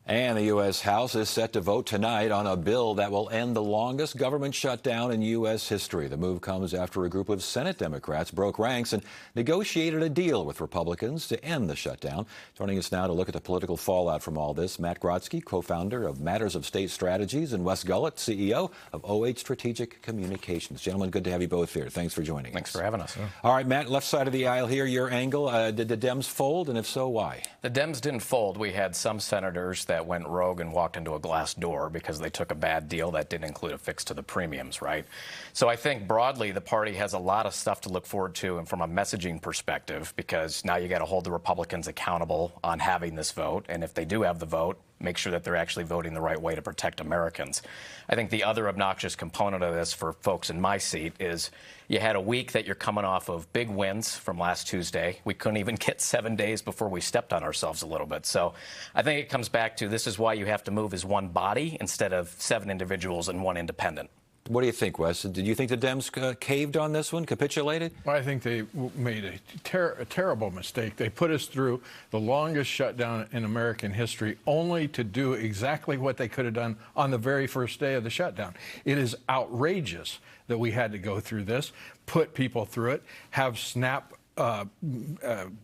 And the U.S. House is set to vote tonight on a bill that will end the longest government shutdown in U.S. history. The move comes after a group of Senate Democrats broke ranks and negotiated a deal with Republicans to end the shutdown. Joining us now to look at the political fallout from all this, Matt Grodsky, co-founder of Matters of State Strategies, and Wes Gullett, CEO of OH Strategic Communications. Gentlemen, good to have you both here. Thanks for joining us. Thanks for having us. All right, Matt, left side of the aisle here, your angle. Did the Dems fold, and if so, why? The Dems didn't fold. We had some senators that went rogue and walked into a glass door because they took a bad deal that didn't include a fix to the premiums, right? So I think broadly the party has a lot of stuff to look forward to, and from a messaging perspective, because now you got to hold the Republicans accountable on having this vote, and if they do have the vote, make sure that they're actually voting the right way to protect Americans. I think the other obnoxious component of this for folks in my seat is you had a week that you're coming off of big wins from last Tuesday. We couldn't even get 7 days before we stepped on ourselves a little bit. So I think it comes back to this is why you have to move as one body instead of 7 individuals and 1 independent. What do you think, Wes? Did you think the Dems caved on this one, capitulated? Well, I think they made a terrible mistake. They put us through the longest shutdown in American history only to do exactly what they could have done on the very first day of the shutdown. It is outrageous that we had to go through this, put people through it, have SNAP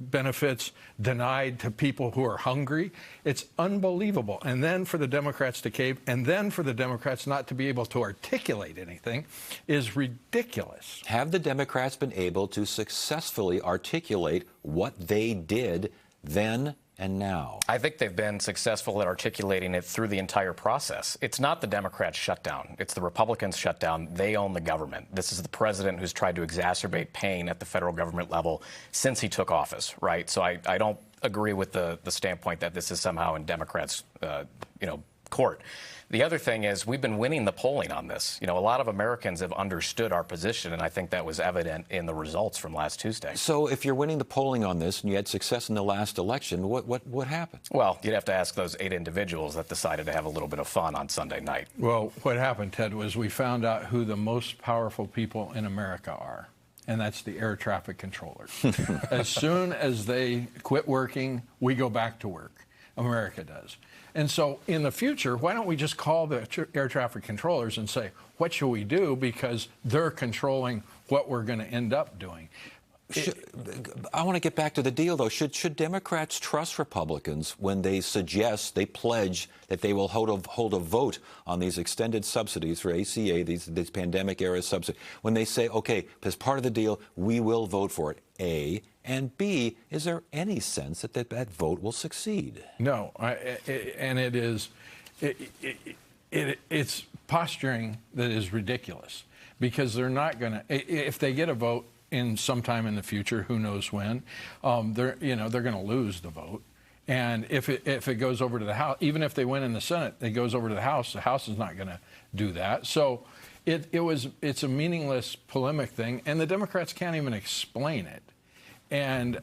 benefits denied to people who are hungry. It's unbelievable. And then for the Democrats to cave, and then for the Democrats not to be able to articulate anything is ridiculous. Have the Democrats been able to successfully articulate what they did then and now? I think they've been successful at articulating it through the entire process. It's not the Democrats' shutdown. It's the Republicans' shutdown. They own the government. This is the president who's tried to exacerbate pain at the federal government level since he took office, right? So I don't agree with the standpoint that this is somehow in Democrats' court. The other thing is we've been winning the polling on this. You know, a lot of Americans have understood our position, and I think that was evident in the results from last Tuesday. So if you're winning the polling on this and you had success in the last election, what happened? Well, you'd have to ask those 8 individuals that decided to have a little bit of fun on Sunday night. Well, what happened, Ted, was we found out who the most powerful people in America are, and that's the air traffic controllers. As soon as they quit working, we go back to work. America does. And so in the future, why don't we just call the air traffic controllers and say, what should we do? Because they're controlling what we're going to end up doing. I want to get back to the deal, though. Should Democrats trust Republicans when they suggest, they pledge that they will hold a vote on these extended subsidies for ACA, these pandemic-era subsidies, when they say, okay, as part of the deal, we will vote for it, A, and B, is there any sense that that vote will succeed? No, and it is, it's posturing that is ridiculous, because they're not going to, if they get a vote in sometime in the future, who knows when, they're going to lose the vote. And if it goes over to the House, even if they win in the Senate, it goes over to the House is not going to do that. So it's a meaningless polemic thing, and the Democrats can't even explain it. And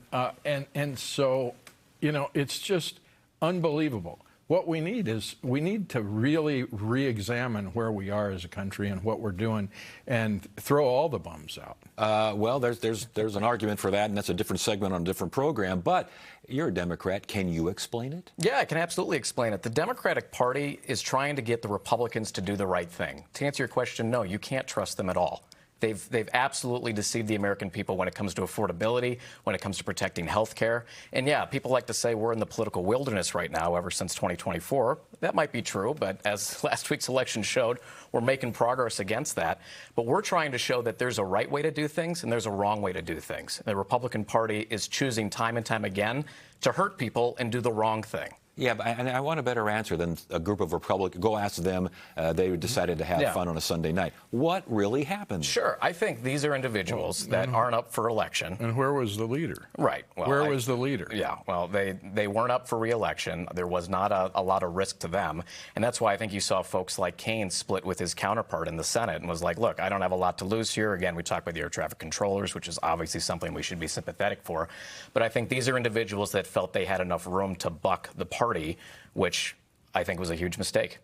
so, it's just unbelievable. What we need is to really re-examine where we are as a country and what we're doing, and throw all the bums out. Well, there's an argument for that, and that's a different segment on a different program. But you're a Democrat. Can you explain it? Yeah, I can absolutely explain it. The Democratic Party is trying to get the Republicans to do the right thing. To answer your question, no, you can't trust them at all. They've absolutely deceived the American people when it comes to affordability, when it comes to protecting health care. And yeah, people like to say we're in the political wilderness right now ever since 2024. That might be true, but as last week's election showed, we're making progress against that. But we're trying to show that there's a right way to do things and there's a wrong way to do things. The Republican Party is choosing time and time again to hurt people and do the wrong thing. Yeah, and I want a better answer than a group of Republicans. Go ask them. They decided to have fun on a Sunday night. What really happened? Sure. I think these are individuals that aren't up for election. And where was the leader? Right. Well, where was the leader? Yeah. Well, they weren't up for re-election. There was not a lot of risk to them. And that's why I think you saw folks like Kane split with his counterpart in the Senate and was like, look, I don't have a lot to lose here. Again, we talked about the air traffic controllers, which is obviously something we should be sympathetic for. But I think these are individuals that felt they had enough room to buck the party, which I think was a huge mistake.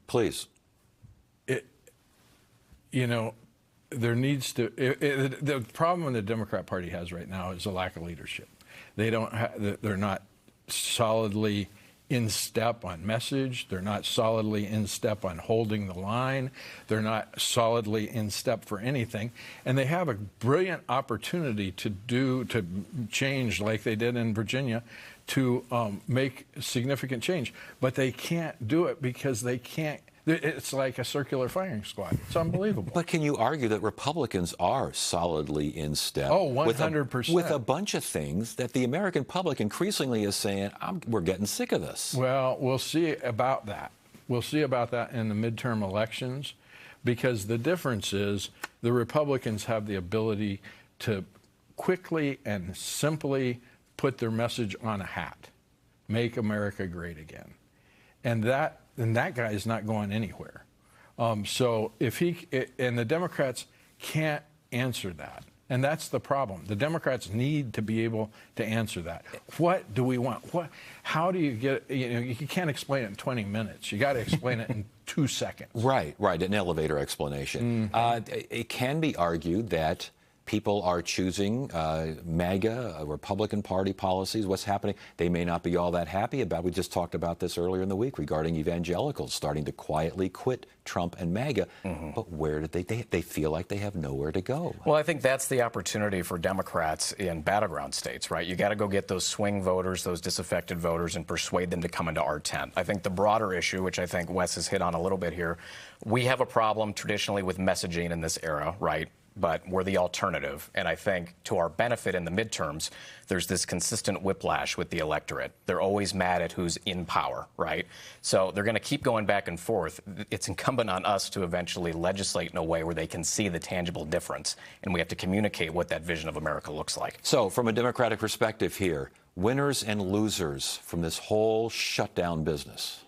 Please. There needs to. The problem the Democrat Party has right now is a lack of leadership. They're not solidly in step on message. They're not solidly in step on holding the line. They're not solidly in step for anything. And they have a brilliant opportunity to change like they did in Virginia, to make significant change. But they can't do it because they can't. It's like a circular firing squad. It's unbelievable. But can you argue that Republicans are solidly in step? Oh, 100%. With a bunch of things that the American public increasingly is saying, we're getting sick of this. Well, we'll see about that. We'll see about that in the midterm elections, because the difference is the Republicans have the ability to quickly and simply put their message on a hat. Make America great again. And that guy is not going anywhere. So and the Democrats can't answer that. And that's the problem. The Democrats need to be able to answer that. What do we want? How do you get it? You can't explain it in 20 minutes. You got to explain it in 2 seconds. Right, an elevator explanation. It can be argued that people are choosing MAGA, Republican Party policies. What's happening? They may not be all that happy about. We just talked about this earlier in the week regarding evangelicals starting to quietly quit Trump and MAGA. But where did they feel like they have nowhere to go? Well, I think that's the opportunity for Democrats in battleground states, right? You got to go get those swing voters, those disaffected voters, and persuade them to come into our tent. I think the broader issue, which I think Wes has hit on a little bit here, we have a problem traditionally with messaging in this era, right? But we're the alternative. And I think to our benefit in the midterms, there's this consistent whiplash with the electorate. They're always mad at who's in power, right? So they're going to keep going back and forth. It's incumbent on us to eventually legislate in a way where they can see the tangible difference. And we have to communicate what that vision of America looks like. So from a Democratic perspective here, winners and losers from this whole shutdown business.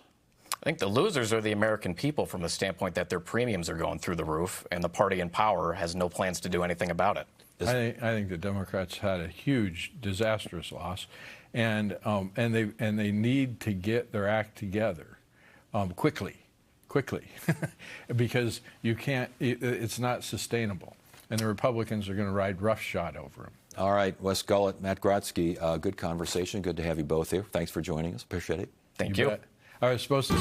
I think the losers are the American people from the standpoint that their premiums are going through the roof and the party in power has no plans to do anything about it. I think the Democrats had a huge, disastrous loss, and they need to get their act together quickly, because you can't. It's not sustainable, and the Republicans are going to ride roughshod over them. All right, Wes Gullett, Matt Grodsky, good conversation. Good to have you both here. Thanks for joining us. Appreciate it. Thank you. Bet. I was supposed to